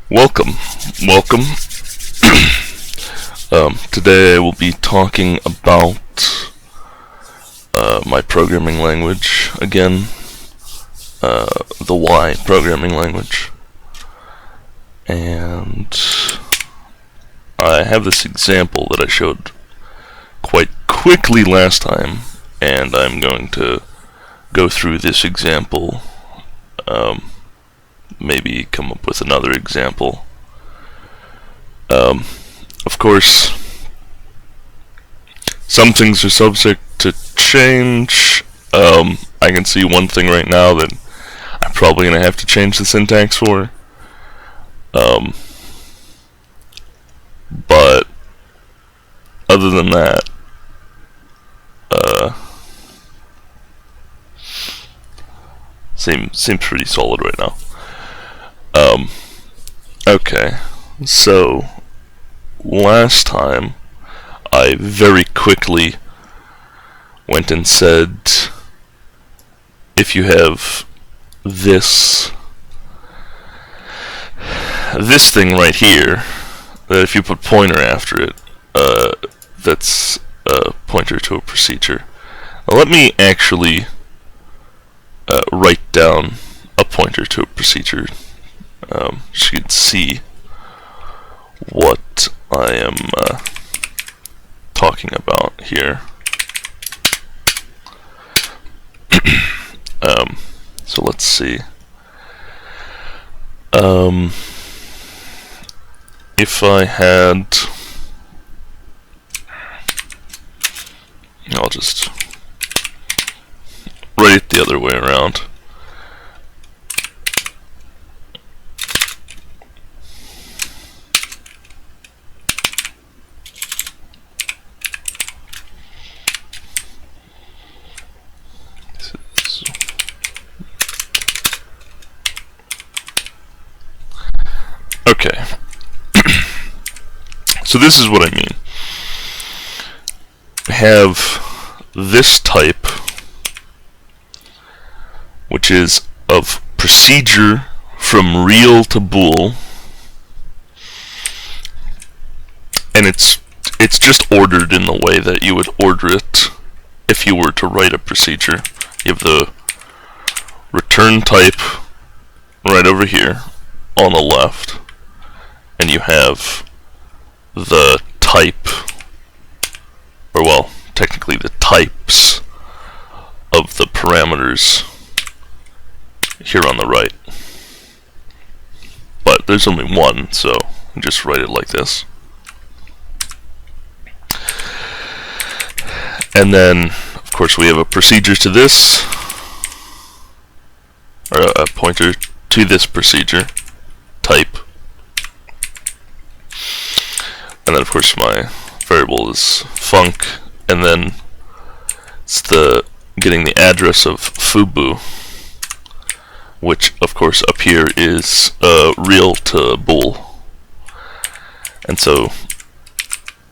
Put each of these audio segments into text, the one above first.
Welcome. Today I will be talking about my programming language again, the Y programming language. And I have this example that I showed quite quickly last time, and I'm going to go through this example, maybe come up with another example. Of course, some things are subject to change. I can see one thing right now that I'm probably going to have to change the syntax for. But other than that, seems pretty solid right now. Okay, so last time I very quickly went and said, if you have this thing right here, that if you put pointer after it, that's a pointer to a procedure. Now let me actually write down a pointer to a procedure, so you can see what I am talking about here. So let's see. If I had, I'll just write it the other way around. Okay. So this is what I mean. We have this type, which is of procedure from real to bool, and it's just ordered in the way that you would order it if you were to write a procedure. You have the return type right over here on the left, and you have the type, or well, technically the types of the parameters here on the right. But there's only one, so I just write it like this. And then, of course, we have a procedure to this, or a pointer to this procedure type. And then, of course, my variable is func, and then it's getting the address of foo, which, of course, up here is real to bool. And so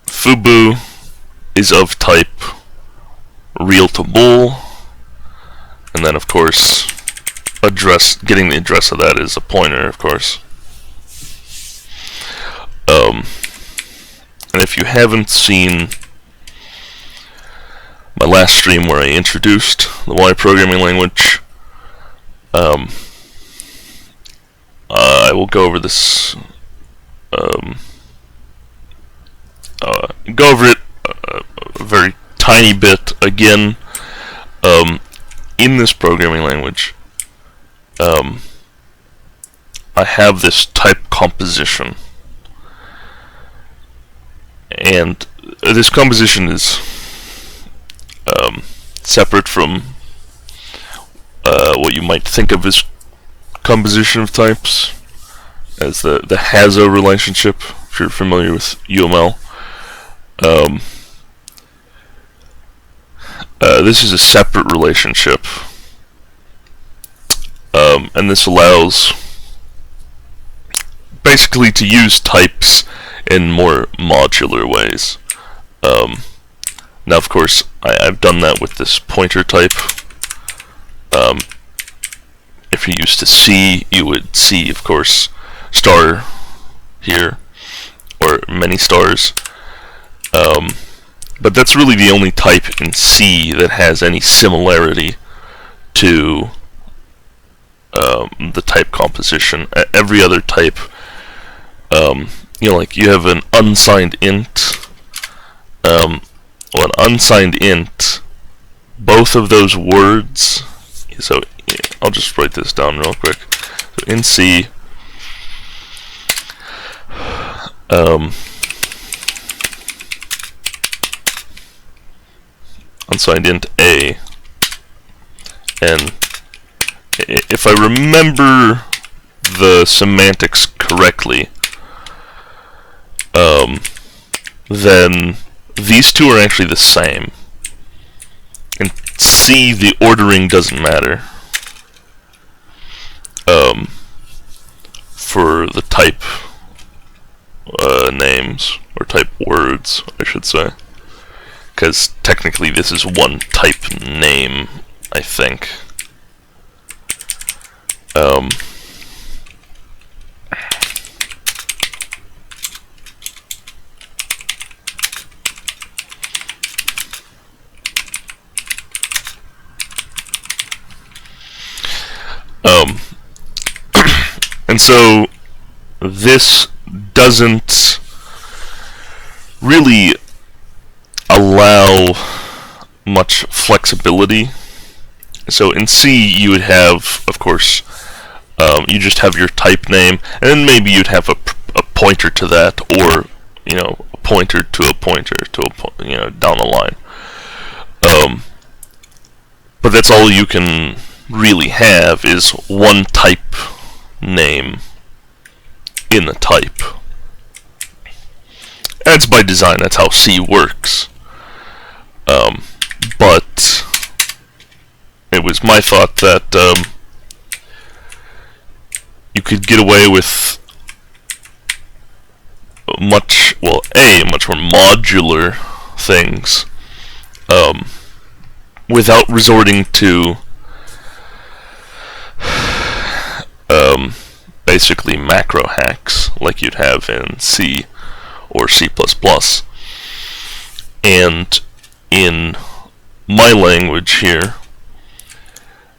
foo is of type real to bool, and then, of course, getting the address of that is a pointer, of course. And if you haven't seen my last stream where I introduced the Y programming language, I will go over this, go over it a very tiny bit again. In this programming language, I have this type composition, and this composition is separate from what you might think of as composition of types, as the Hasso relationship, if you're familiar with UML. This is a separate relationship, and this allows basically to use types in more modular ways. Now, of course, I've done that with this pointer type. If you're used to C, you would see, of course, star here, or many stars. But that's really the only type in C that has any similarity to the type composition. Every other type, like you have an unsigned int, an unsigned int, both of those words, so I'll just write this down real quick. So in C, unsigned int A, and if I remember the semantics correctly, then these two are actually the same. In C, the ordering doesn't matter for the type names, or type words, I should say, because technically this is one type name, I think. And so this doesn't really allow much flexibility. So in C you would have, of course, you just have your type name, and then maybe you'd have a pointer to that, or a pointer to a pointer to a down the line. But that's all you can really have, is one type name in the type. That's by design. That's how C works. But it was my thought that you could get away with much more modular things without resorting to basically macro hacks like you'd have in C or C++. And in my language here,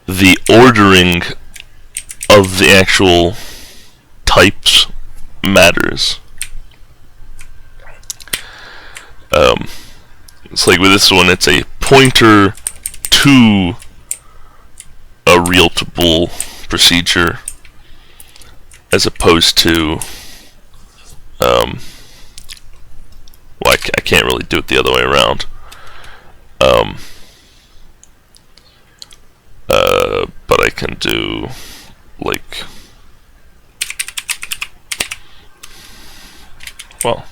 the ordering of the actual types matters. It's like with this one, it's a pointer to a real-to-bool procedure, as opposed to I can't really do it the other way around. But I can do like, well,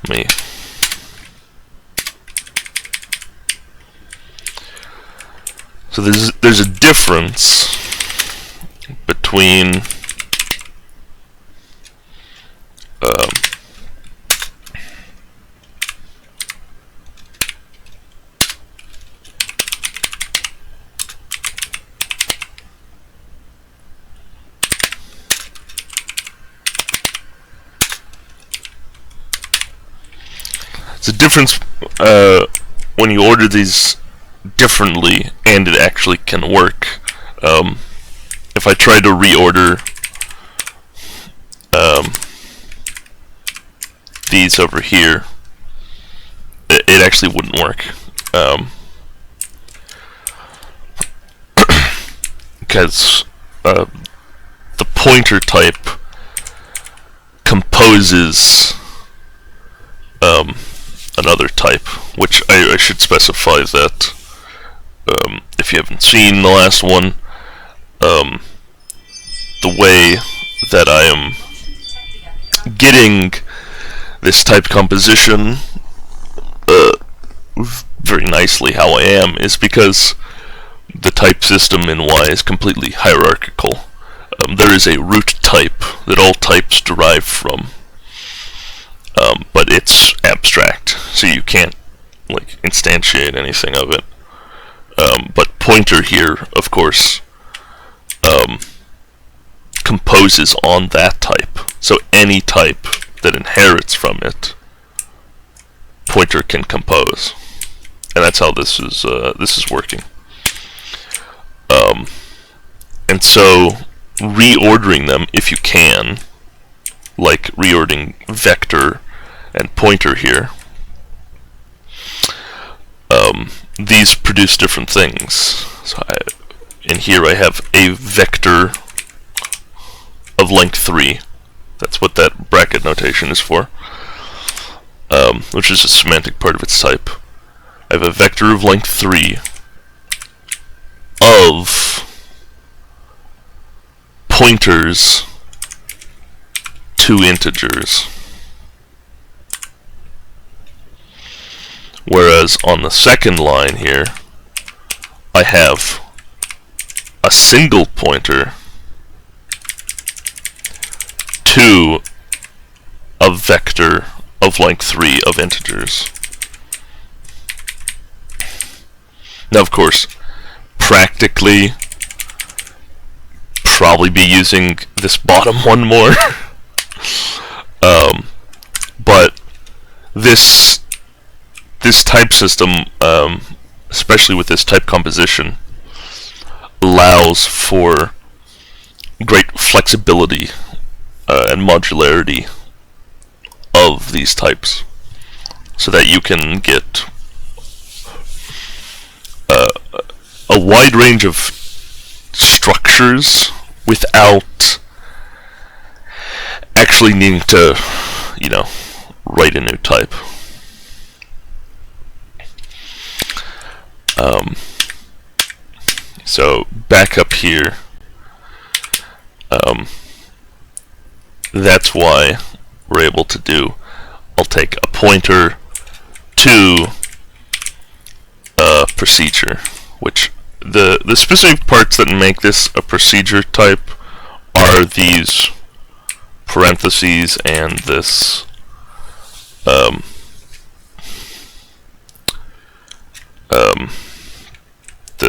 me. So there's a difference between it's a difference when you order these differently, and it actually can work. If I try to reorder these over here, it actually wouldn't work, because the pointer type composes another type, which I should specify that if you haven't seen the last one, the way that I am getting this type composition very nicely how I am is because the type system in Y is completely hierarchical. There is a root type that all types derive from, but it's abstract, so you can't like instantiate anything of it. But pointer here, of course, composes on that type. So any type that inherits from it, pointer can compose, and that's how this is working. And so reordering them, if you can, like reordering vector and pointer here, these produce different things. So in here I have a vector of length 3. That's what that bracket notation is for, which is a semantic part of its type. I have a vector of length 3 of pointers to integers. Whereas on the second line here, I have a single pointer to a vector of length 3 of integers. Now, of course, practically, probably be using this bottom one more. But this type system, especially with this type composition, allows for great flexibility and modularity of these types, so that you can get a wide range of structures without actually needing to, write a new type. So back up here, that's why we're able to do, I'll take a pointer to a procedure, which the specific parts that make this a procedure type are these parentheses and this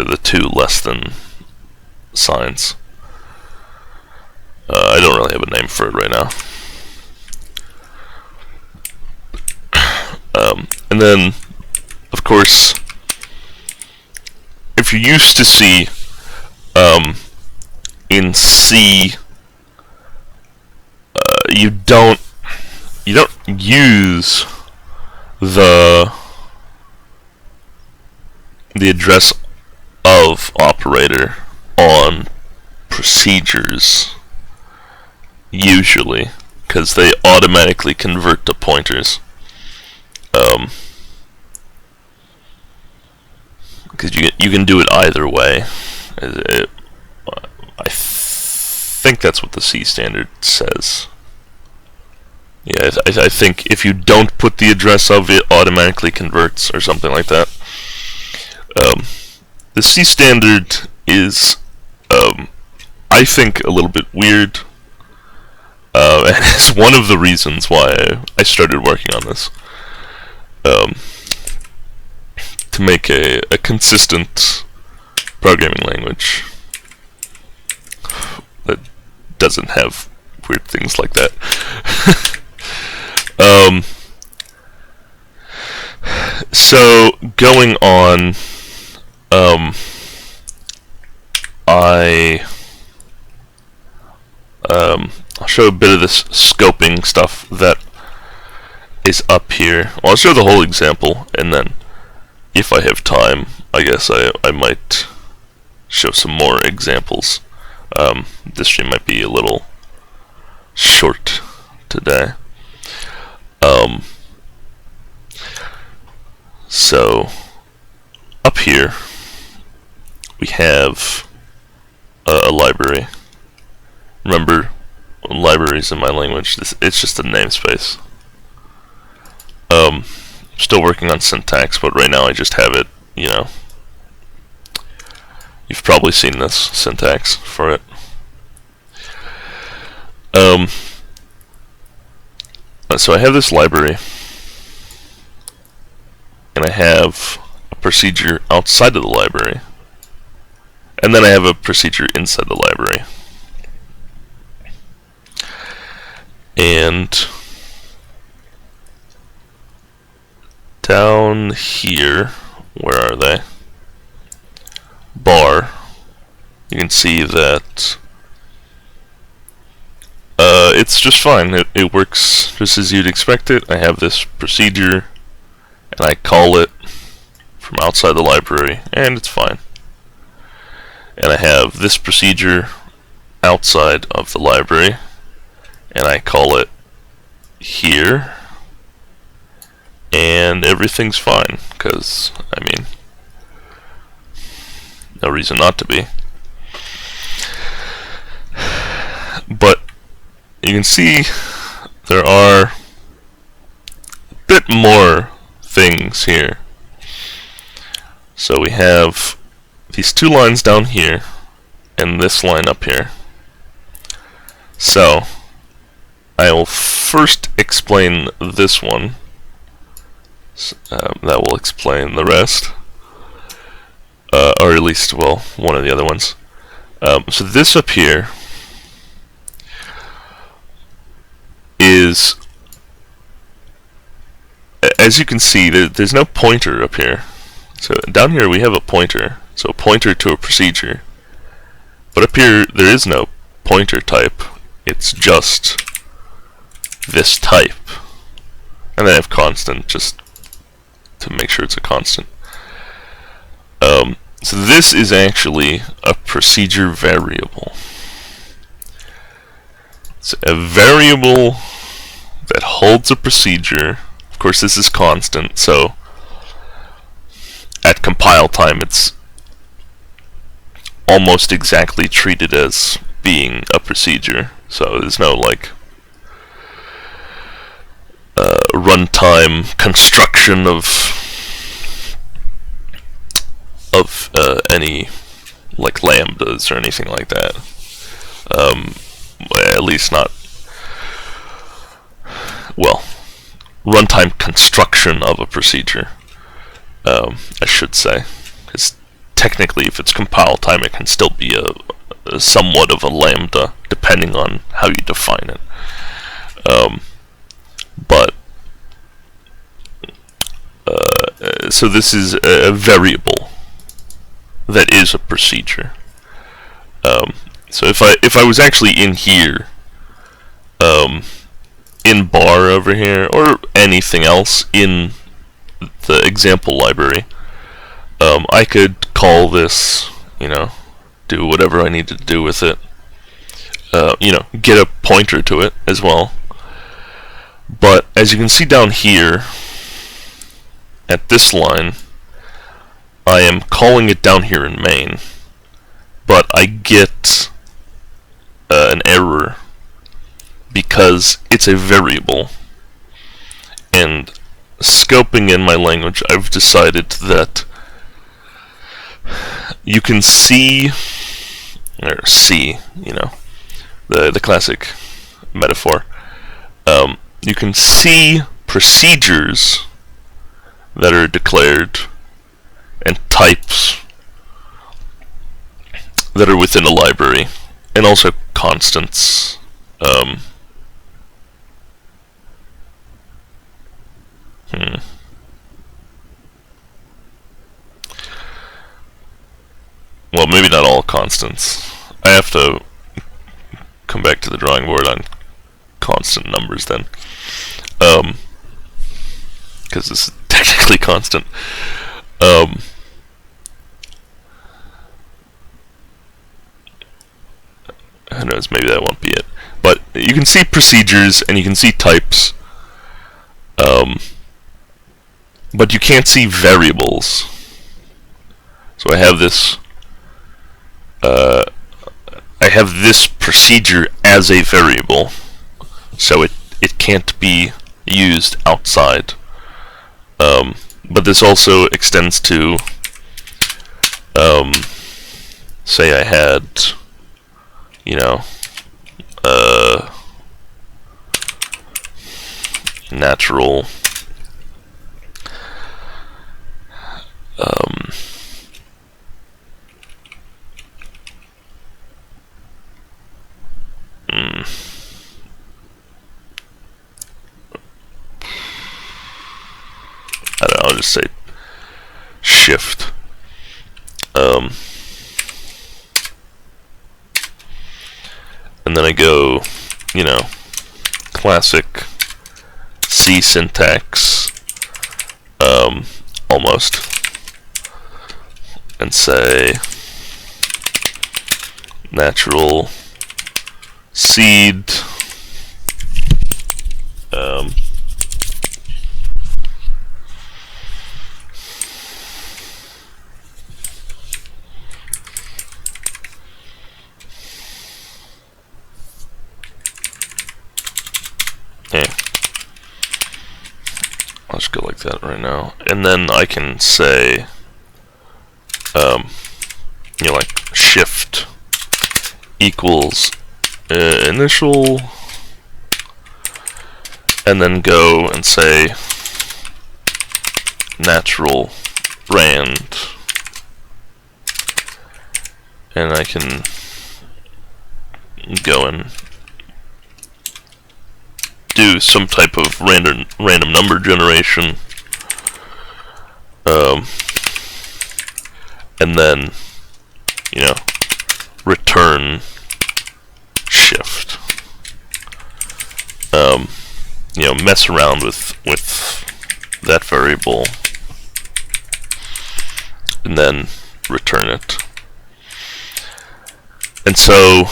the two less than signs. I don't really have a name for it right now. And then, of course, if you're used to C, in C, you don't use the address of operator on procedures usually, because they automatically convert to pointers. Because you can do it either way. I think that's what the C standard says. Yeah, I think if you don't put the address of it, automatically converts or something like that. The C standard is, I think, a little bit weird, and it's one of the reasons why I started working on this. To make a consistent programming language that doesn't have weird things like that. So going on, I'll show a bit of this scoping stuff that is up here. Well, I'll show the whole example, and then if I have time, I guess I might show some more examples. This stream might be a little short today. So up here we have a library. Remember, libraries in my language, it's just a namespace. Still working on syntax, but right now I just have it, You've probably seen this syntax for it. So I have this library, and I have a procedure outside of the library, and then I have a procedure inside the library. And down here, where are they? Bar, you can see that it's just fine. It works just as you'd expect it. I have this procedure, and I call it from outside the library, and it's fine. And I have this procedure outside of the library, and I call it here, and everything's fine, because, I mean, no reason not to be. But you can see there are a bit more things here. So we have these two lines down here and this line up here. So I will first explain this one. That will explain the rest. Or at least, well, one of the other ones. So this up here is, as you can see, there's no pointer up here. So down here we have a pointer, so a pointer to a procedure. But up here there is no pointer type, it's just this type. And then I have constant, just to make sure it's a constant. So this is actually a procedure variable. It's a variable that holds a procedure. Of course, this is constant, so at compile time it's almost exactly treated as being a procedure. So there's no like runtime construction of any like lambdas or anything like that. At least not, well, runtime construction of a procedure, I should say, because technically if it's compile time it can still be a somewhat of a lambda depending on how you define it. But so this is a variable that is a procedure. So if I was actually in here, in bar over here, or anything else in the example library, I could call this, you know, do whatever I need to do with it, you know, get a pointer to it as well. But as you can see down here, at this line, I am calling it down here in main, but I get an error because it's a variable. And scoping in my language, I've decided that you can see, you know, the classic metaphor. You can see procedures that are declared and types that are within a library, and also constants. Well, maybe not all constants. I have to come back to the drawing board on constant numbers then, because this is technically constant. Who knows, maybe that won't be it. But you can see procedures and you can see types, but you can't see variables. So I have this procedure as a variable, so it can't be used outside. But this also extends to, say I had, you know, natural just say shift. And then I go, you know, classic C syntax, almost, and say natural seed, I'll just go like that right now, and then I can say, you know, like shift equals initial, and then go and say natural rand, and I can go and do some type of random number generation, and then, you know, return shift. You know, mess around with that variable, and then return it. And so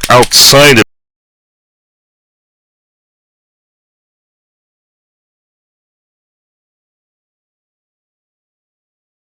outside